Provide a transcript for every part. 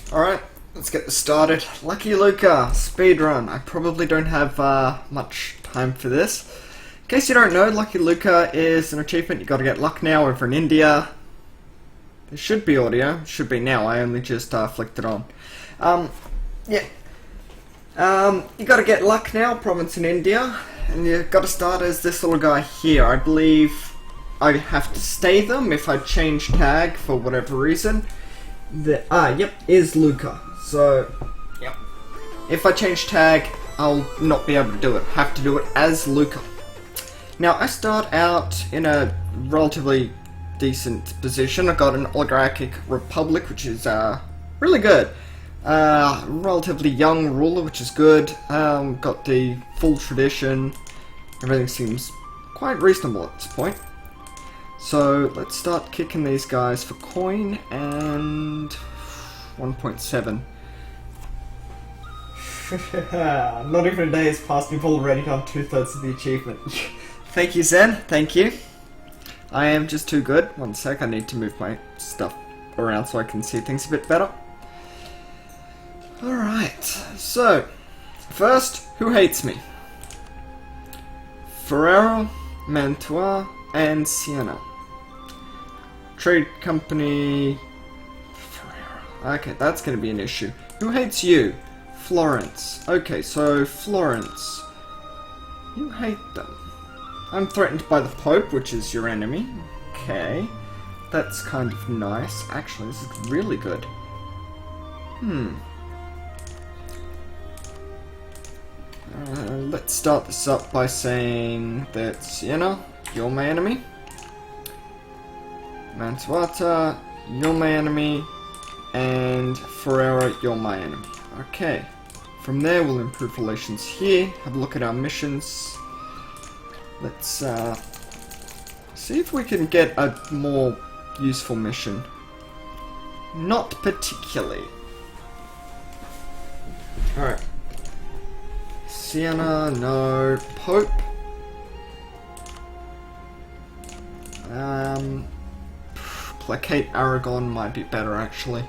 Alright, let's get this started. Lucky Lucca, speedrun. I probably don't have much time for this. In case you don't know, Lucky Lucca is an achievement. You gotta get luck now over in India. There should be audio. Should be now. I only just flicked it on. Yeah. You gotta get luck now, province in India. And you gotta start as this little guy here. I believe I have to stay them if I change tag for whatever reason. Yep, is Lucca. So, yep. If I change tag, I'll not be able to do it. Have to do it as Lucca. Now, I start out in a relatively decent position. I got an oligarchic republic, which is really good. Relatively young ruler, which is good. Got the full tradition. Everything seems quite reasonable at this point. So let's start kicking these guys for coin and 1.7. Not even a day has passed, we've already done 2/3 of the achievement. Thank you, Zen. Thank you. I am just too good. One sec, I need to move my stuff around so I can see things a bit better. Alright, so first, who hates me? Ferrero, Mantua, and Siena. Trade company... Ferrero. Okay, that's going to be an issue. Who hates you? Florence. Okay, so Florence. You hate them. I'm threatened by the Pope, which is your enemy. Okay. That's kind of nice. Actually, this is really good. Let's start this up by saying that Siena, you're my enemy. Mantuata, you're my enemy. And Ferrera, you're my enemy. Okay. From there, we'll improve relations here. Have a look at our missions. Let's see if we can get a more useful mission. Not particularly. Alright. Siena, no. Pope. Placate Aragon might be better, actually.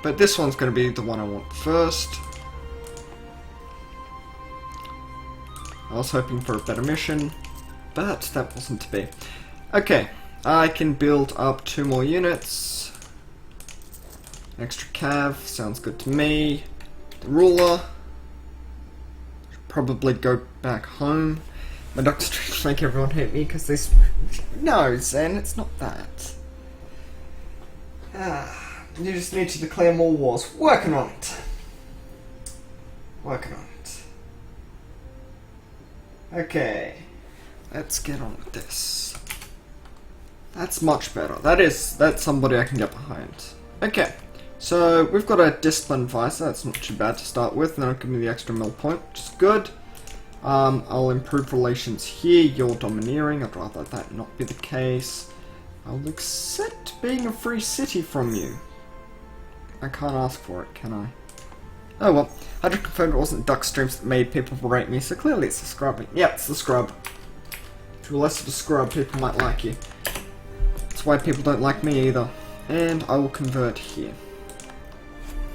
But this one's going to be the one I want first. I was hoping for a better mission, but that wasn't to be. Okay, I can build up 2 more units. Extra cav, sounds good to me. The ruler. Probably go back home. My doctor's trying to make everyone hate me because they... No, Zen, it's not that. You just need to declare more wars. Working on it. Working on it. Okay. Let's get on with this. That's much better. That's somebody I can get behind. Okay. So, we've got a discipline advisor. That's not too bad to start with. And that'll give me the extra mill point, which is good. I'll improve relations here. You're domineering. I'd rather that not be the case. I'll accept being a free city from you. I can't ask for it, can I? Oh well. I just confirmed it wasn't duck streams that made people berate me, so clearly it's the scrub. Yeah, it's the scrub. If you're less of a scrub, people might like you. That's why people don't like me either. And I will convert here.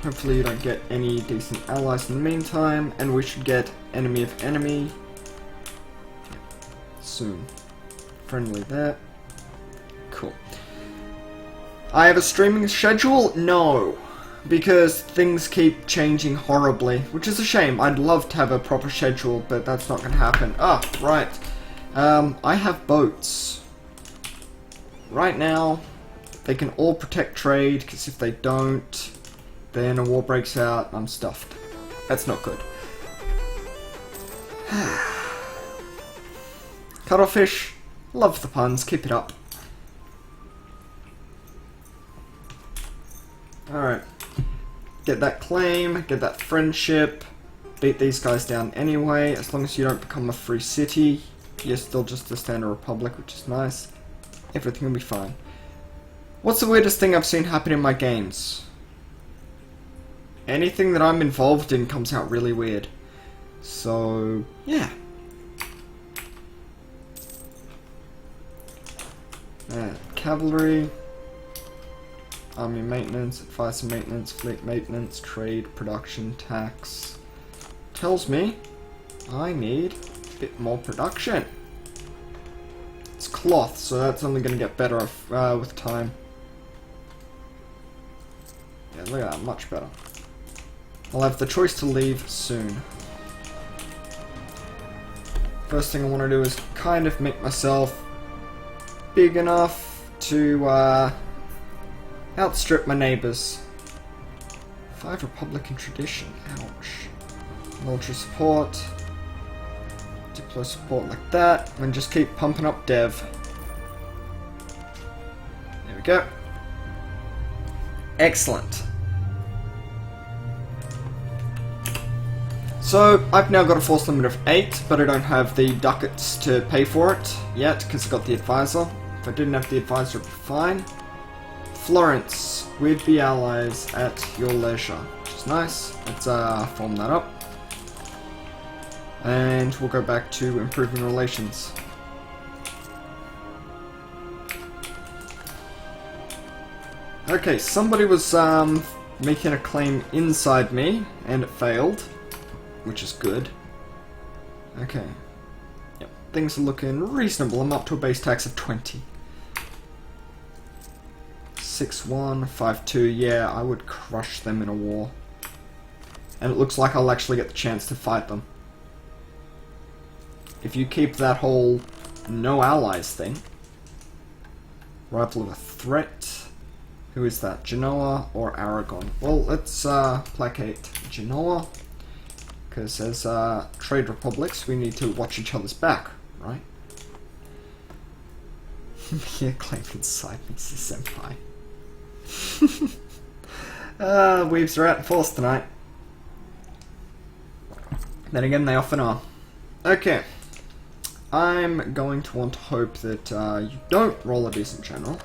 Hopefully you don't get any decent allies in the meantime, and we should get enemy of enemy soon. Friendly there. Cool. I have a streaming schedule? No. Because things keep changing horribly, which is a shame. I'd love to have a proper schedule, but that's not going to happen. Ah, right. I have boats. Right now, they can all protect trade, because if they don't, then a war breaks out, I'm stuffed. That's not good. Cuttlefish, love the puns, keep it up. Alright. Get that claim, get that friendship, beat these guys down anyway. As long as you don't become a free city, you're still just a standard republic, which is nice. Everything will be fine. What's the weirdest thing I've seen happen in my games? Anything that I'm involved in comes out really weird. So, yeah. Cavalry. army maintenance, advisor maintenance, fleet maintenance, trade, production, tax. Tells me I need a bit more production. It's cloth, so that's only going to get better with time. Yeah, look at that, much better. I'll have the choice to leave soon. First thing I want to do is kind of make myself big enough to outstrip my neighbours. 5 Republican tradition, ouch. Military support. Diplo support like that, and just keep pumping up dev. There we go. Excellent. So, I've now got a force limit of 8, but I don't have the ducats to pay for it yet, because I got the advisor. If I didn't have the advisor, it'd be fine. Florence, we'd be allies at your leisure, which is nice. Let's form that up. And we'll go back to improving relations. Okay, somebody was making a claim inside me, and it failed. Which is good. Okay. Yep. Things are looking reasonable. I'm up to a base tax of 20. 6-1, 5-2. Yeah, I would crush them in a war. And it looks like I'll actually get the chance to fight them. If you keep that whole no allies thing. Rival of a threat. Who is that? Genoa or Aragon? Well, let's placate Genoa. Because as trade republics, we need to watch each other's back, right? Yeah, claim inside Mr. Senpai. Weaves are out in force tonight. Then again, they often are. Okay. I'm going to want to hope that you don't roll a decent general.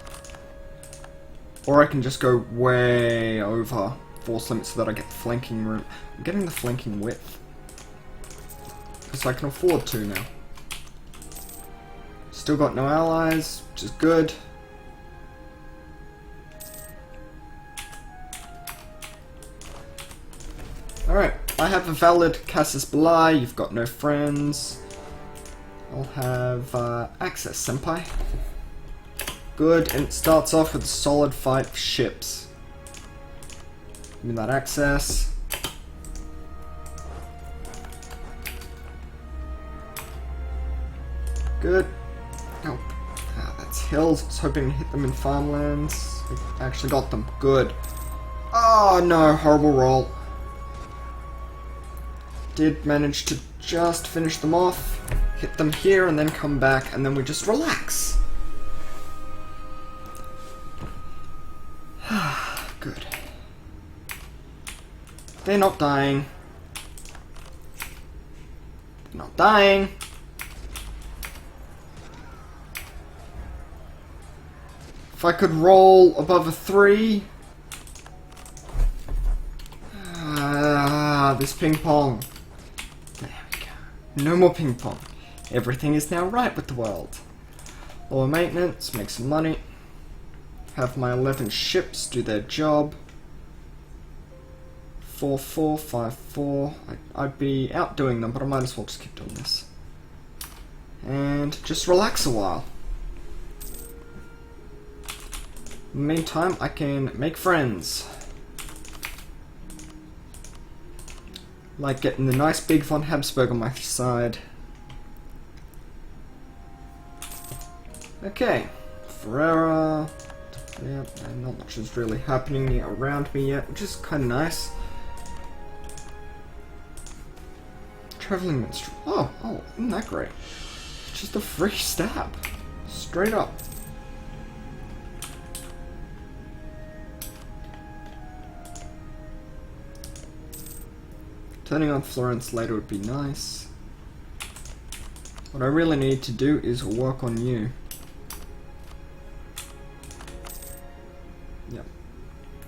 Or I can just go way over force limit so that I get the flanking room. I'm getting the flanking width. Because I can afford to now. Still got no allies, which is good. Alright, I have a valid Casus Belli, you've got no friends. I'll have access, senpai. Good, and it starts off with a solid 5 ships. Give me that access. Good. Oh, that's hills. I was hoping to hit them in farmlands. I actually got them. Good. Oh no, horrible roll. Did manage to just finish them off. Hit them here and then come back and then we just relax. Good. They're not dying. They're not dying. If I could roll above a 3. This ping pong. There we go. No more ping pong. Everything is now right with the world. Lower maintenance, make some money. Have my 11 ships do their job. 4-4, 5-4. I'd be outdoing them, but I might as well just keep doing this. And just relax a while. In the meantime, I can make friends. Like getting the nice big von Habsburg on my side. Okay. Ferrara. Yeah, and not much is really happening around me yet, which is kind of nice. Traveling minstrel. Oh, isn't that great? Just a free stab. Straight up. Turning on Florence later would be nice. What I really need to do is work on you. Yep.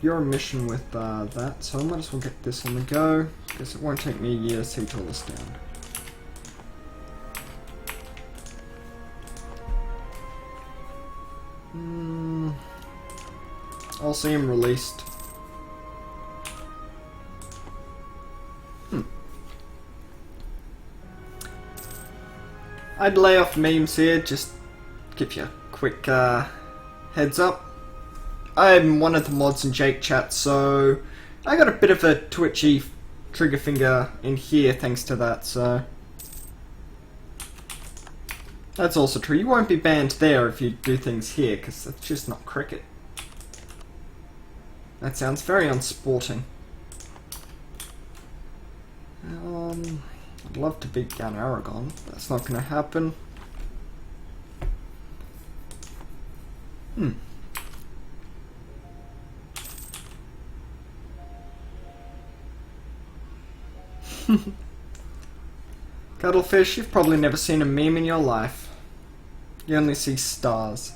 You're a mission with that, so I might as well get this on the go, because it won't take me a year to siege all this down. I'll see him released. I'd lay off memes here, just give you a quick heads up. I'm one of the mods in Jake chat, so I got a bit of a twitchy trigger finger in here thanks to that, so that's also true. You won't be banned there if you do things here, because that's just not cricket. That sounds very unsporting. I'd love to beat down Aragon. That's not going to happen. Cuttlefish, you've probably never seen a meme in your life. You only see stars.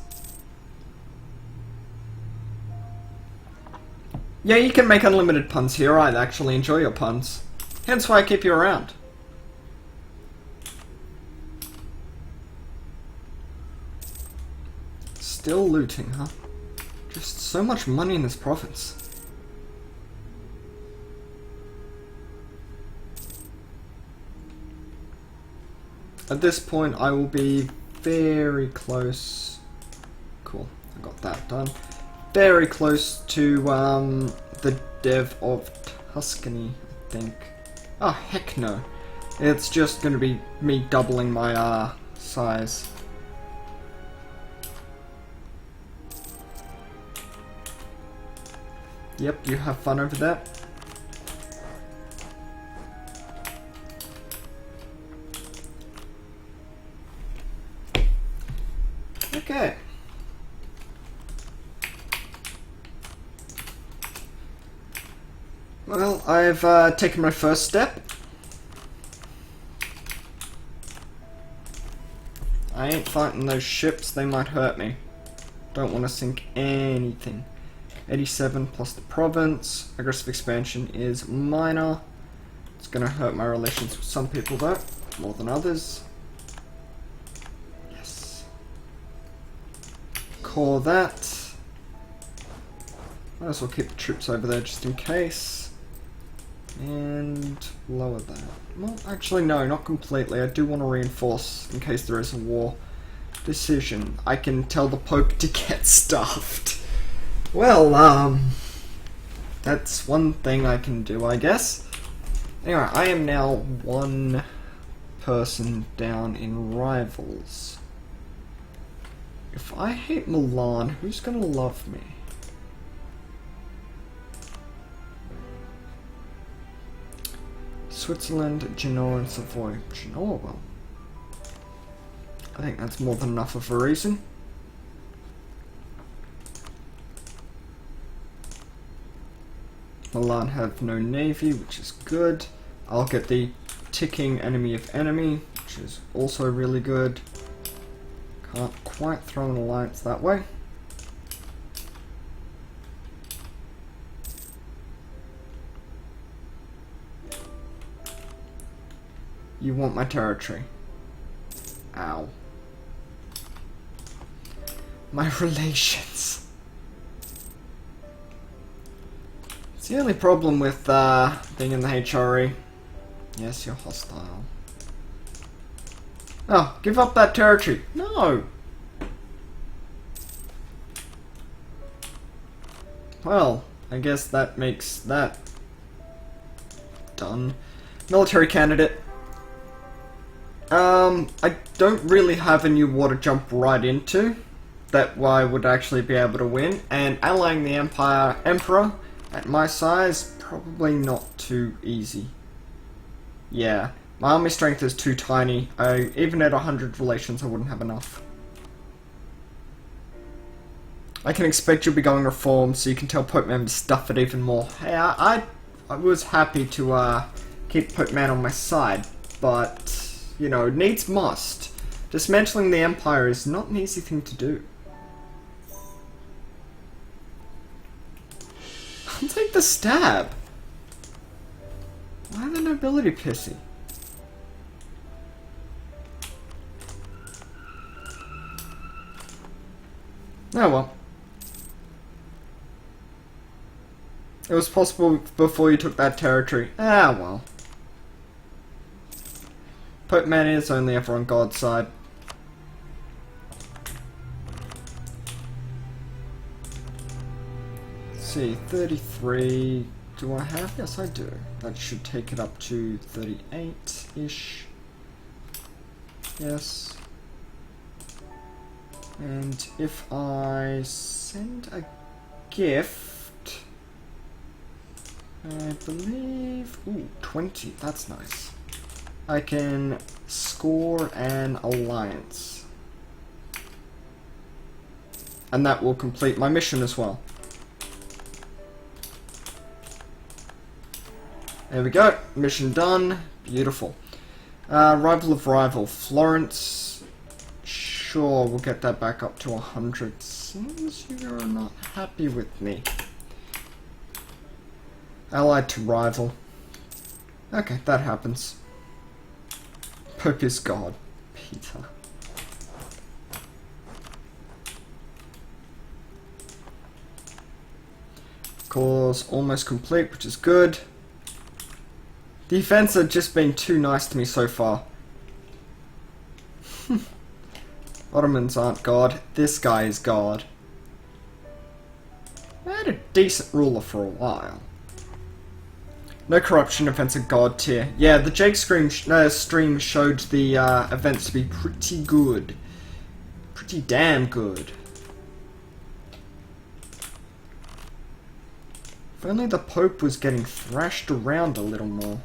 Yeah, you can make unlimited puns here. I'd actually enjoy your puns. Hence why I keep you around. Still looting, huh? Just so much money in this province. At this point, I will be very close. Cool, I got that done. Very close to the dev of Tuscany, I think. Oh, heck no. It's just going to be me doubling my size. Yep, you have fun over there. Okay. Well, I've taken my first step. I ain't fighting those ships, they might hurt me. Don't want to sink anything. 87 plus the province. Aggressive expansion is minor. It's going to hurt my relations with some people though, more than others. Yes. Core that. Might as well keep the troops over there just in case. And lower that. Well, actually no, not completely. I do want to reinforce in case there is a war. Decision. I can tell the Pope to get stuffed. Well, that's one thing I can do, I guess. Anyway, I am now one person down in rivals. If I hate Milan, who's gonna love me? Switzerland, Genoa, and Savoy. Genoa, well. I think that's more than enough of a reason. Milan have no navy, which is good. I'll get the ticking enemy of enemy, which is also really good. Can't quite throw an alliance that way. You want my territory. Ow. My relations. It's the only problem with being in the HRE. Yes, you're hostile. Oh, give up that territory. No! Well, I guess that makes that done. Military candidate. I don't really have a new war to jump right into that I would actually be able to win, and allying the Emperor at my size, probably not too easy. Yeah, my army strength is too tiny. Even at 100 relations, I wouldn't have enough. I can expect you'll be going reform, so you can tell Pope Man to stuff it even more. Hey, I was happy to keep Pope Man on my side, but, you know, needs must. Dismantling the Empire is not an easy thing to do. I'll take the stab. Why the nobility pissy? Oh well. It was possible before you took that territory. Ah, well. Pope Man is only ever on God's side. Let's see, 33. Do I have? Yes, I do. That should take it up to 38-ish. Yes. And if I send a gift, I believe... Ooh, 20. That's nice. I can score an alliance. And that will complete my mission as well. There we go. Mission done. Beautiful. Rival of rival. Florence. Sure, we'll get that back up to 100. Seems you're not happy with me. Allied to rival. Okay, that happens. Pope is God. Peter. Cause almost complete, which is good. Defense have just been too nice to me so far. Ottomans aren't God. This guy is God. I had a decent ruler for a while. No corruption, events are God tier. Yeah, the Jake stream showed the events to be pretty good. Pretty damn good. If only the Pope was getting thrashed around a little more.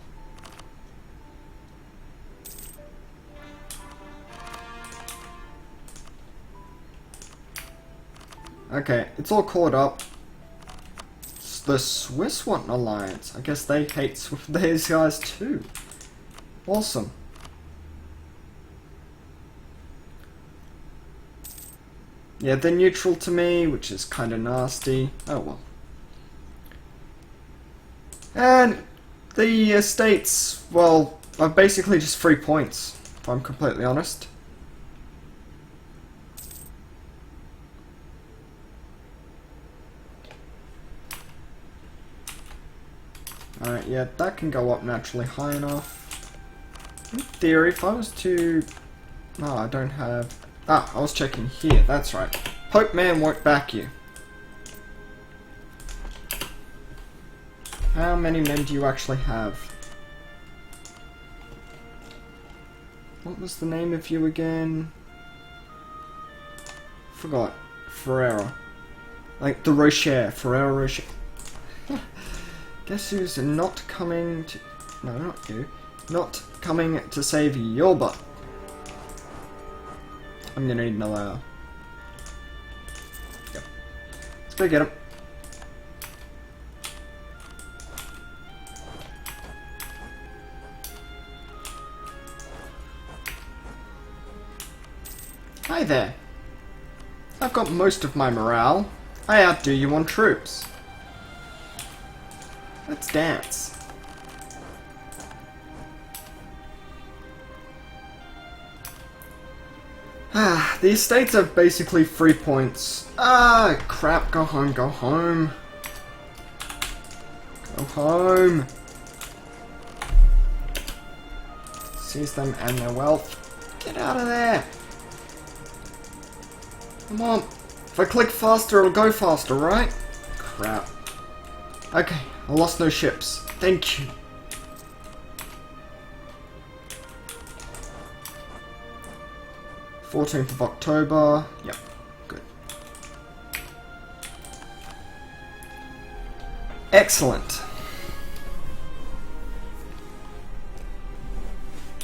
Okay, it's all caught up. The Swiss want an alliance. I guess they hate these guys too. Awesome. Yeah, they're neutral to me, which is kind of nasty. Oh well. And the estates, well, are basically just 3 points, if I'm completely honest. Alright, yeah, that can go up naturally high enough. In theory, if I was to... Oh, I don't have... Ah, I was checking here, that's right. Pope Man won't back you. How many men do you actually have? What was the name of you again? Forgot. Ferrero. Like the Rocher. Ferrero Rocher. Guess who's not coming to... No, not you. Not coming to save your butt. I'm gonna need another... Yep. Let's go get him. Hi there. I've got most of my morale. I outdo you on troops. Let's dance. Ah, the estates are basically 3 points. Ah, crap, go home, go home. Go home. Seize them and their wealth. Get out of there. Come on. If I click faster, it'll go faster, right? Crap. Okay, I lost no ships. Thank you. th of October. Yep, good. Excellent.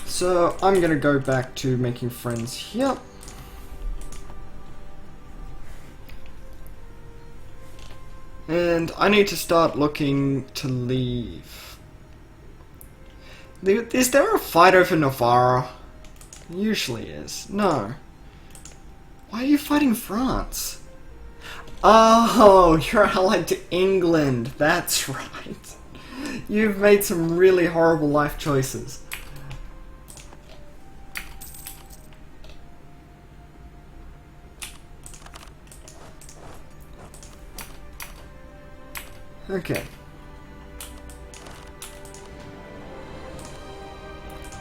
So, I'm gonna go back to making friends here. And I need to start looking to leave. Is there a fight over Navarra? Usually is. No. Why are you fighting France? Oh, you're allied to England. That's right. You've made some really horrible life choices. Okay.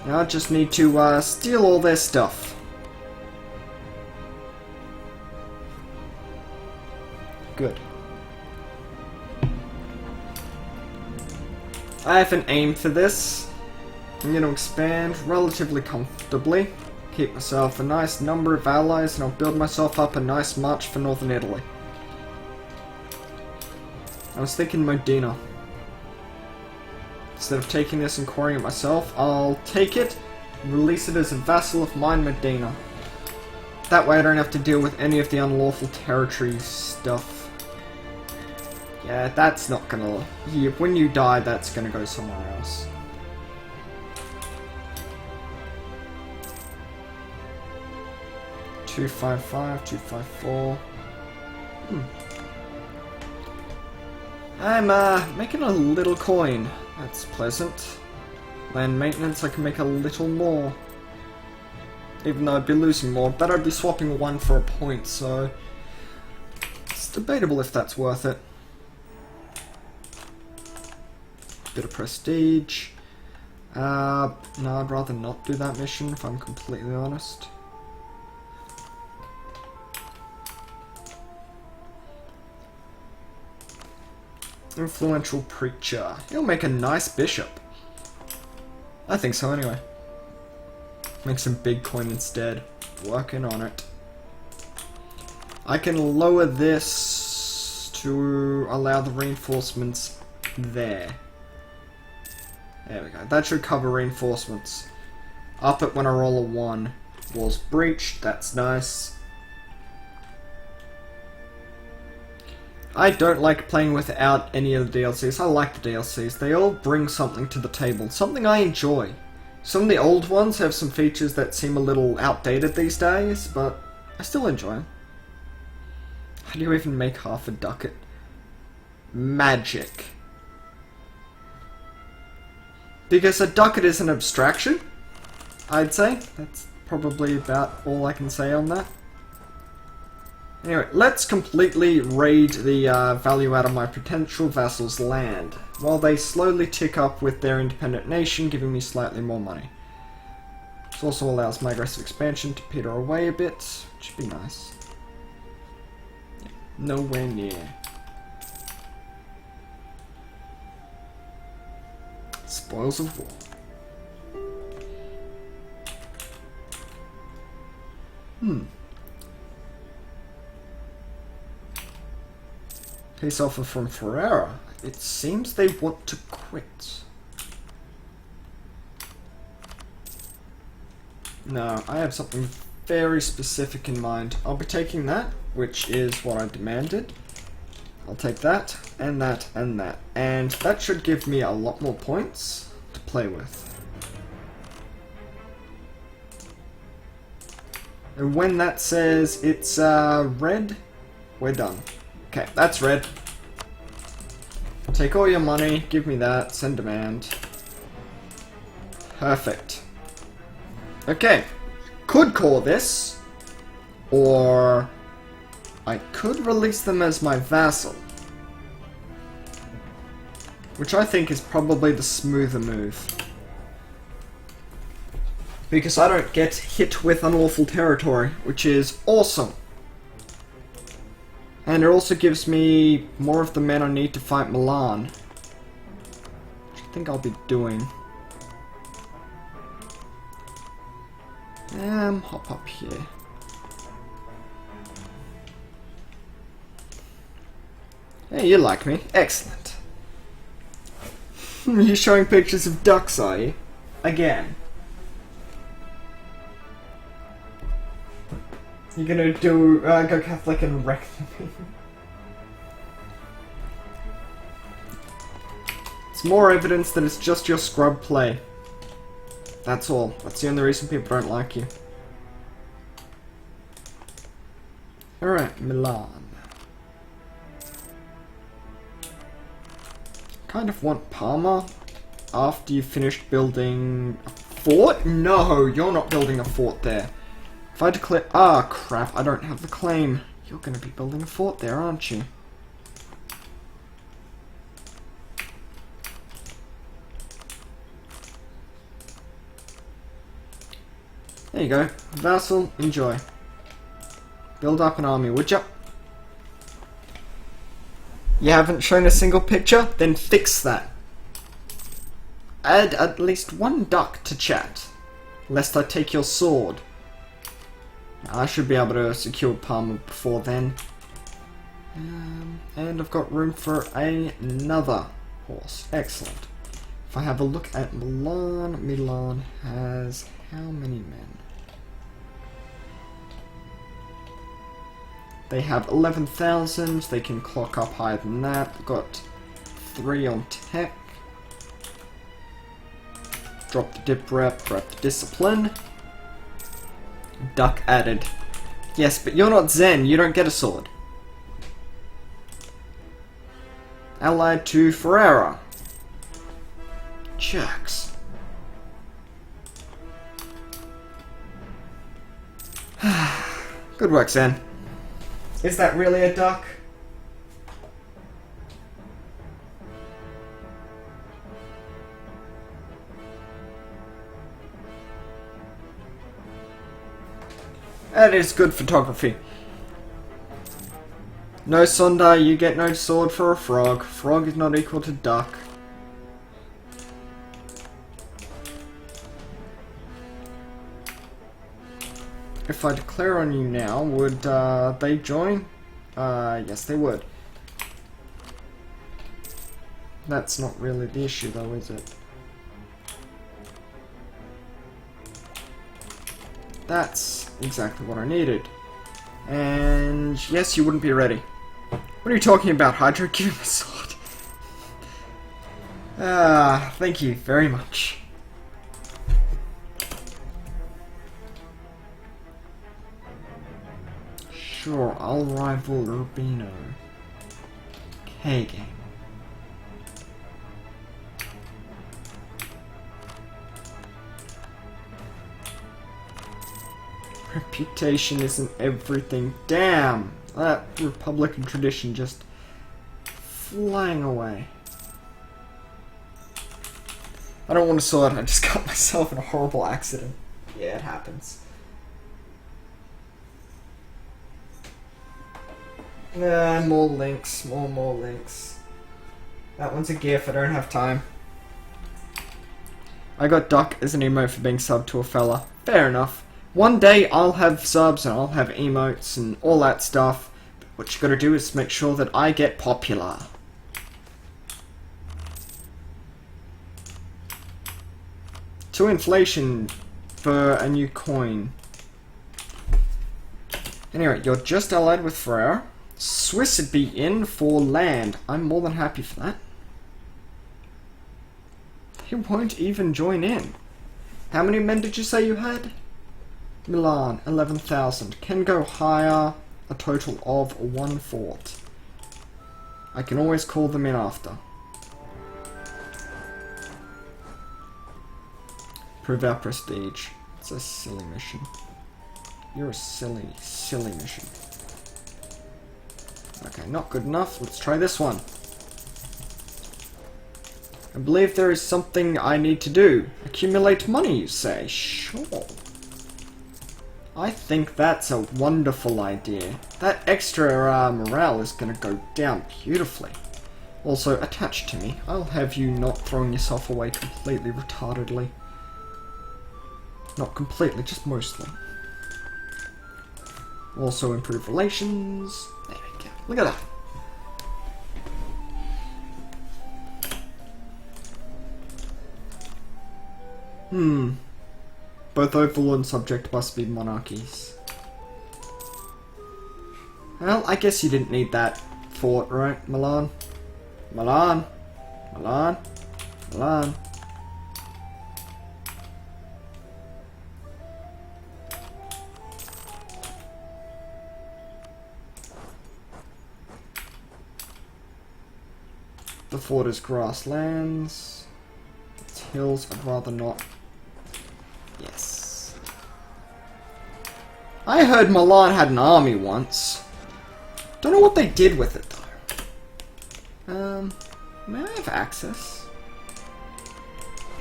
Now I just need to steal all their stuff. Good. I have an aim for this. I'm going to expand relatively comfortably. Keep myself a nice number of allies, and I'll build myself up a nice march for northern Italy. I was thinking Modena. Instead of taking this and coring it myself, I'll take it and release it as a vassal of mine, Modena. That way I don't have to deal with any of the unlawful territory stuff. Yeah, that's not gonna... Yeah, when you die, that's gonna go somewhere else. $255, $254. I'm making a little coin. That's pleasant. Land maintenance, I can make a little more. Even though I'd be losing more, but I'd be swapping one for a point, so it's debatable if that's worth it. Bit of prestige. No, I'd rather not do that mission if I'm completely honest. Influential preacher. He'll make a nice bishop. I think so anyway. Make some big coin instead. Working on it. I can lower this to allow the reinforcements there. There we go. That should cover reinforcements. Up it when I roll a 1. Walls breached. That's nice. I don't like playing without any of the DLCs. I like the DLCs. They all bring something to the table. Something I enjoy. Some of the old ones have some features that seem a little outdated these days, but I still enjoy them. How do you even make half a ducat? Magic. Because a ducat is an abstraction, I'd say. That's probably about all I can say on that. Anyway, let's completely raid the value out of my potential vassals' land, while they slowly tick up with their independent nation, giving me slightly more money. This also allows my aggressive expansion to peter away a bit, which would be nice. Yeah, nowhere near. Spoils of war. Peace offer from Ferrara. It seems they want to quit. No, I have something very specific in mind. I'll be taking that, which is what I demanded. I'll take that, and that, and that. And that should give me a lot more points to play with. And when that says it's red, we're done. Okay, that's red. Take all your money, give me that, send demand. Perfect. Okay, could call this, or I could release them as my vassal. Which I think is probably the smoother move. Because I don't get hit with unlawful territory, which is awesome. And it also gives me more of the men I need to fight Milan. Which I think I'll be doing. Hop up here. Hey, you like me. Excellent. You're showing pictures of ducks, are you? Again. You're gonna do go Catholic and wreck them. It's more evidence that it's just your scrub play. That's all. That's the only reason people don't like you. Alright, Milan. Kind of want Parma after you've finished building a fort? No, you're not building a fort there. If I declare... Ah, crap, I don't have the claim. You're going to be building a fort there, aren't you? There you go. Vassal, enjoy. Build up an army, would ya? You haven't shown a single picture? Then fix that. Add at least one duck to chat, lest I take your sword. I should be able to secure Palmer before then. And I've got room for another horse. Excellent. If I have a look at Milan, Milan has how many men? They have 11,000. They can clock up higher than that. They've got 3 on tech. Drop the dip rep the discipline. Duck added. Yes, but you're not Zen. You don't get a sword. Allied to Ferrara. Jerks. Good work, Zen. Is that really a duck? That is good photography. No Sonda, you get no sword for a frog. Frog is not equal to duck. If I declare on you now, would they join? Yes, they would. That's not really the issue though, is it? That's exactly what I needed. And yes, you wouldn't be ready. What are you talking about, Hydra? Give him a sword. Thank you very much. Sure, I'll rival Urbino. K-game. Reputation isn't everything. Damn! That Republican tradition just flying away. I don't want a sword, I just got myself in a horrible accident. Yeah, it happens. More links, more links. That one's a GIF, I don't have time. I got Duck as an emote for being subbed to a fella. Fair enough. One day I'll have subs and I'll have emotes and all that stuff. But what you gotta do is make sure that I get popular. To inflation for a new coin. Anyway, you're just allied with Ferrer. Swiss would be in for land. I'm more than happy for that. He won't even join in. How many men did you say you had? Milan, 11,000. Can go higher, a total of 1/4. I can always call them in after. Prove our prestige. It's a silly mission. You're a silly mission. Okay, not good enough. Let's try this one. I believe there is something I need to do. Accumulate money, you say? Sure. I think that's a wonderful idea. That extra morale is going to go down beautifully. Also, attached to me, I'll have you not throwing yourself away completely retardedly. Not completely, just mostly. Also improve relations. There we go. Look at that. Both overlord and subject must be monarchies. Well, I guess you didn't need that fort, right, Milan? Milan? Milan? Milan? The fort is grasslands. It's hills, I'd rather not. Yes. I heard Milan had an army once. Don't know what they did with it though. May I have access?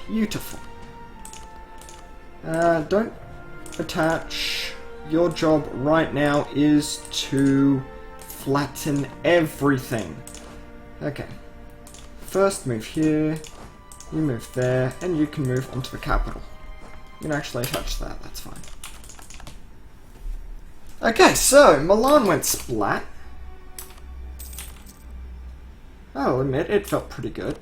Beautiful. Don't attach. Your job right now is to flatten everything. Okay. First move here, you move there, and you can move onto the capital. You can actually attach that, that's fine. Okay, so Milan went splat. I'll admit, it felt pretty good.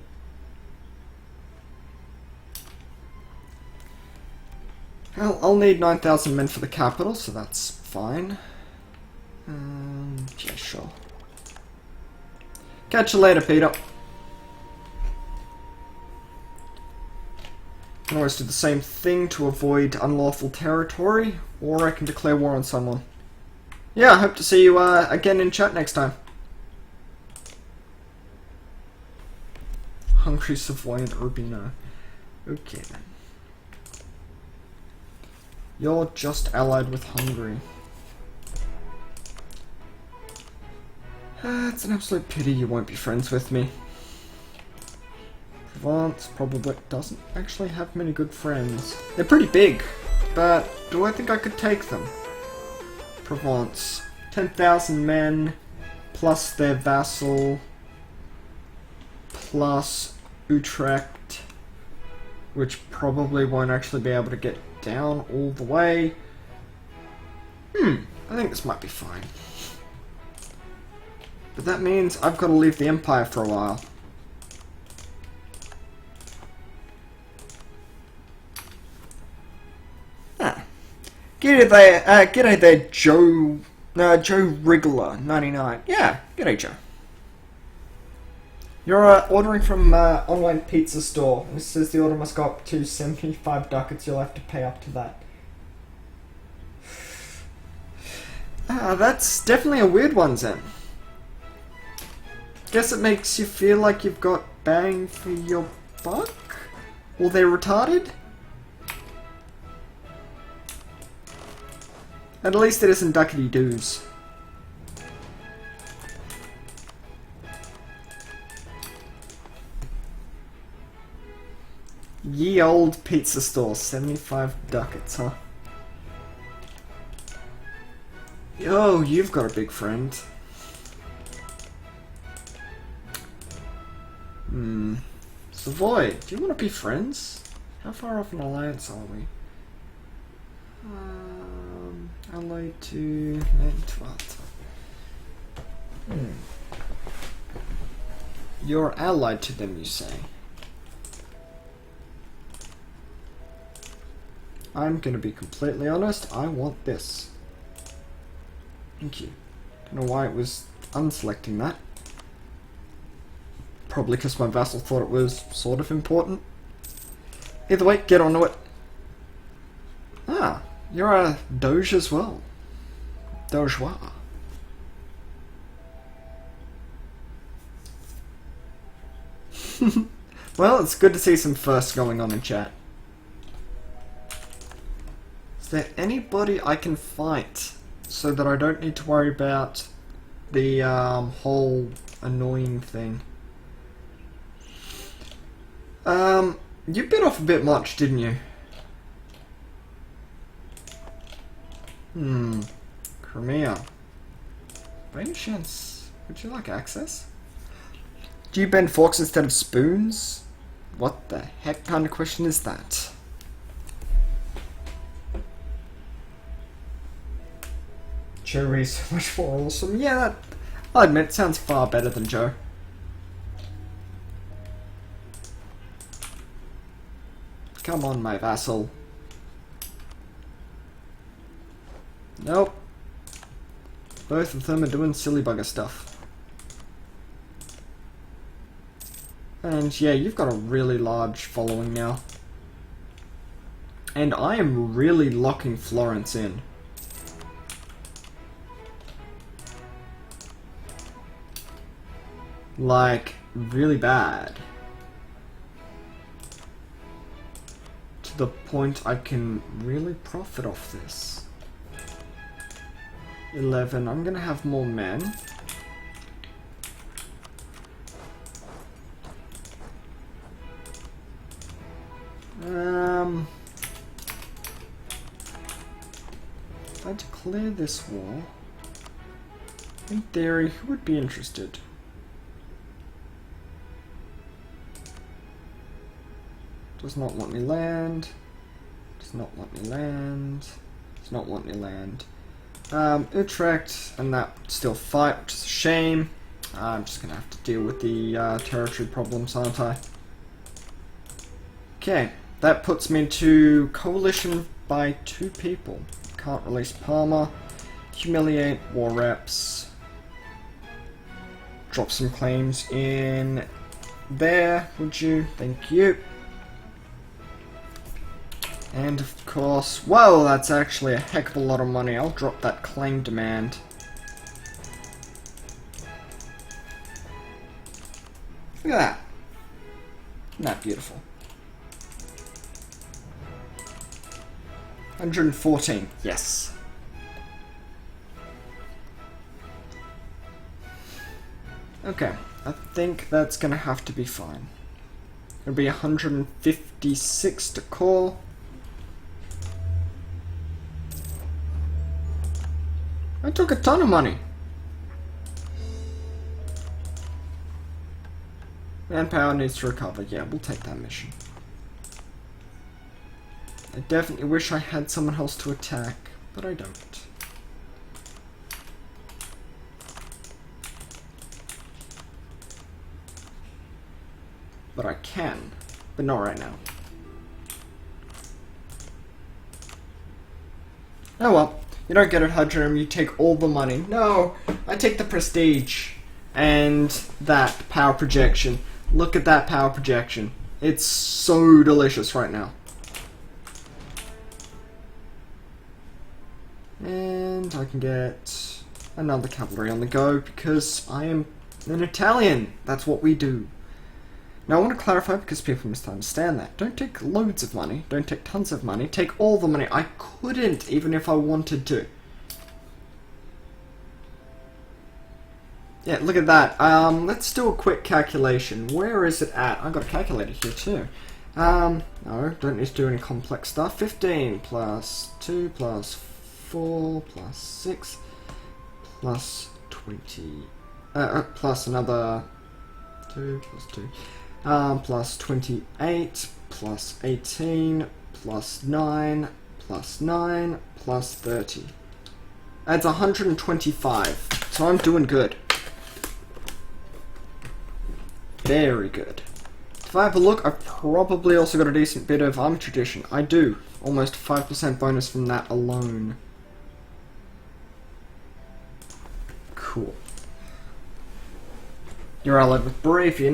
I'll need 9,000 men for the capital, so that's fine. Yeah, sure. Catch you later, Peter. I can always do the same thing to avoid unlawful territory, or I can declare war on someone. Yeah, I hope to see you again in chat next time. Hungary, Savoy, and Urbino. Okay then. You're just allied with Hungary. It's an absolute pity you won't be friends with me. Provence probably doesn't actually have many good friends. They're pretty big, but do I think I could take them? Provence. 10,000 men, plus their vassal, plus Utrecht, which probably won't actually be able to get down all the way. I think this might be fine. But that means I've got to leave the Empire for a while. G'day there, Joe Wriggler 99. Yeah, g'day Joe. You're ordering from online pizza store. It says the order must go up to 75 ducats. You'll have to pay up to that. That's definitely a weird one, Zen. Guess it makes you feel like you've got bang for your buck? Or they're retarded? At least it isn't duckety doos. Ye old pizza store, 75 ducats, huh? Yo, you've got a big friend. Savoy, do you want to be friends? How far off an alliance are we? Allied to... You're allied to them, you say? I'm gonna be completely honest, I want this. Thank you. Don't know why it was unselecting that. Probably because my vassal thought it was sort of important. Either way, get onto it. Ah, you're a Doge as well. Dogeois. Well, it's good to see some firsts going on in chat. Is there anybody I can fight so that I don't need to worry about the whole annoying thing? You bit off a bit much, didn't you? Crimea. By any chance, would you like access? Do you bend forks instead of spoons? What the heck kind of question is that? Joey's so much more awesome. Yeah, that, I'll admit, sounds far better than Joe. Come on, my vassal. Nope. Both of them are doing silly bugger stuff. And yeah, you've got a really large following now. And I am really locking Florence in. Like, really bad. To the point I can really profit off this. 11, I'm gonna have more men. if I declare this war, in theory, who would be interested? Does not want me land. Does not want me land. Does not want me land. Utrecht, and that still fight, which is a shame. I'm just gonna have to deal with the territory problems, aren't I? Okay, that puts me into coalition by 2 people. Can't release Palmer. Humiliate war reps. Drop some claims in there, would you? Thank you. And of course, whoa, that's actually a heck of a lot of money. I'll drop that claim demand. Look at that. Isn't that beautiful? 114, yes. Okay, I think that's gonna have to be fine. It'll be 156 to call. I took a ton of money. Manpower needs to recover. Yeah, we'll take that mission. I definitely wish I had someone else to attack, but I don't. But I can, but not right now. Oh well, you don't get it, Hydronum, you take all the money. No, I take the prestige and that power projection. Look at that power projection. It's so delicious right now. And I can get another cavalry on the go because I am an Italian. That's what we do. Now I want to clarify because people misunderstand that. Don't take loads of money. Don't take tons of money. Take all the money. I couldn't even if I wanted to. Yeah, look at that. Let's do a quick calculation. Where is it at? I've got a calculator here too. No, don't need to do any complex stuff. 15 plus 2 plus 4 plus 6 plus 20. Plus another 2 plus 2. Plus 28 plus 18 plus 9 plus 9 plus 30. That's 125. So I'm doing good. Very good. If I have a look, I've probably also got a decent bit of army tradition. I do. Almost 5% bonus from that alone. Cool. You're allied with Bravian.